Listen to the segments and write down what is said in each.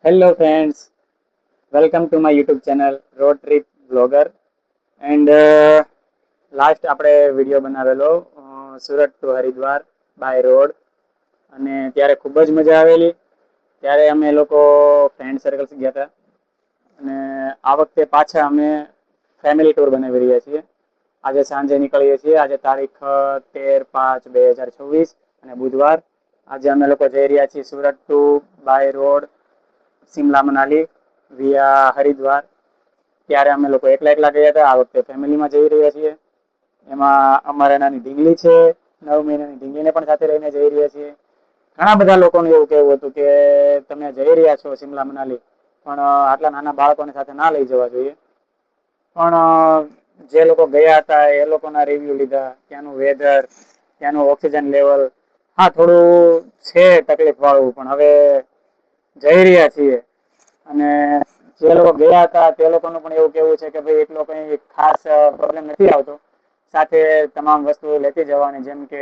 Hello friends, welcome to my YouTube channel Road Trip Vlogger and last આપણે video બનાવેલો Surat to Haridwar by road અને ત્યારે ખૂબ જ મજા આવેલી. ત્યારે અમે લોકો ફ્રેન્ડ સર્કલ્સ ગયા હતા અને આ વખતે પાછા અમે ફેમિલી ટૂર બનાવી રહ્યા છીએ. આજે સાંજે નીકળીએ છીએ. આજે તારીખ 13/5/2026 અને બુધવાર. આજે અમે લોકો જઈ રહ્યા છીએ Surat to by road Simla Manali via Haridwar. ત્યારે અમે લોકો એકલા ગયા હતા. આ વખતે ફેમિલીમાં જઈ રહ્યા છીએ. એમાં અમારે નાની ઢીંગલી છે, 9 મહિનાની ઢીંગલીને પણ સાથે લઈને જઈ રહ્યા છીએ. ઘણા બધા લોકોનું એવું કહેવું હતું કે તમે જઈ રહ્યા છો સિમલા મનાલી, પણ આટલા નાના બાળકોને સાથે ના લઈ જવા જોઈએ. પણ જે લોકો ગયા હતા એ લોકોના રિવ્યુ લીધા. ત્યાંનું વેધર, ત્યાંનું ઓક્સિજન લેવલ, હા થોડું છે તકલીફ વાળું, પણ હવે જઈ રહ્યા છીએ. અને જે લોકો ગયા હતા તે લોકોનું પણ એવું કેવું છે કે ભાઈ એટલો કઈ ખાસ પ્રોબ્લેમ નથી આવતો. સાથે તમામ વસ્તુ લેતી જવાની, જેમ કે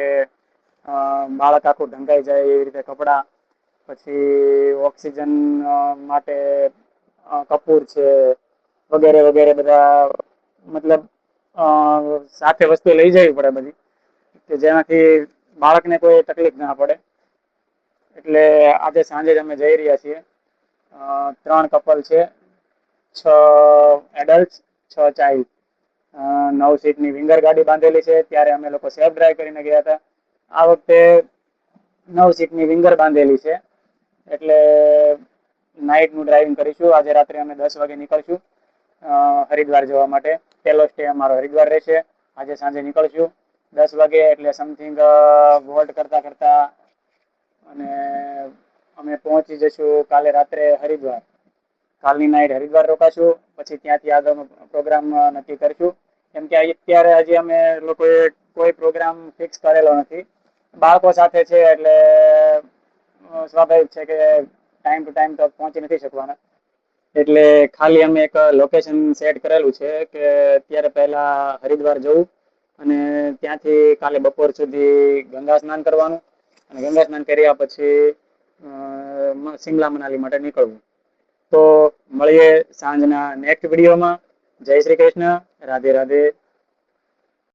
બાળક આખું ઢંકાઈ જાય એવી રીતે કપડાં, પછી ઓક્સિજન માટે કપૂર છે વગેરે વગેરે બધા, મતલબ સાથે વસ્તુ લઈ જવી પડે બધી, કે જેનાથી બાળકને કોઈ તકલીફ ના પડે. એટલે આજે સાંજે જ અમે જઈ રહ્યા છીએ. 3 કપલ છે, 6 એડલ્ટ, 6 ચાઇલ્ડ. 9 સીટની વિંગર ગાડી બાંધેલી છે. ત્યારે અમે લોકો સેફ ડ્રાઈવ કરીને ગયા હતા. આ વખતે 9 સીટની વિંગર બાંધેલી છે, એટલે નાઇટનું ડ્રાઇવિંગ કરીશું. આજે રાત્રે અમે 10 વાગે નીકળશું હરિદ્વાર જવા માટે. પહેલો સ્ટે અમારો હરિદ્વાર રહેશે. આજે સાંજે નીકળશું 10 વાગે, એટલે સમથિંગ વોલ્ટ કરતા કરતા અને અમે પહોંચી જશું કાલે રાત્રે હરિદ્વાર. કાલની નાઈટ હરિદ્વાર રોકાશું, પછી ત્યાંથી આગળનો પ્રોગ્રામ નક્કી કરીશું. કેમ કે અત્યારે હજી અમે લોકોએ કોઈ પ્રોગ્રામ ફિક્સ કરેલો નથી. બાળકો સાથે છે એટલે સ્વાભાવિક છે કે ટાઈમ ટુ ટાઈમ તો પહોંચી નથી શકવાના. એટલે ખાલી અમે એક લોકેશન સેટ કરેલું છે કે અત્યારે પહેલા હરિદ્વાર જવું અને ત્યાંથી કાલે બપોર સુધી ગંગા સ્નાન કરવાનું, અને ગંગા સ્નાન કર્યા પછી સિમલા મનાલી માટે નીકળવું. તો મળીએ સાંજના નેક્સ્ટ વિડીયોમાં. જય શ્રી કૃષ્ણ, રાધે રાધે.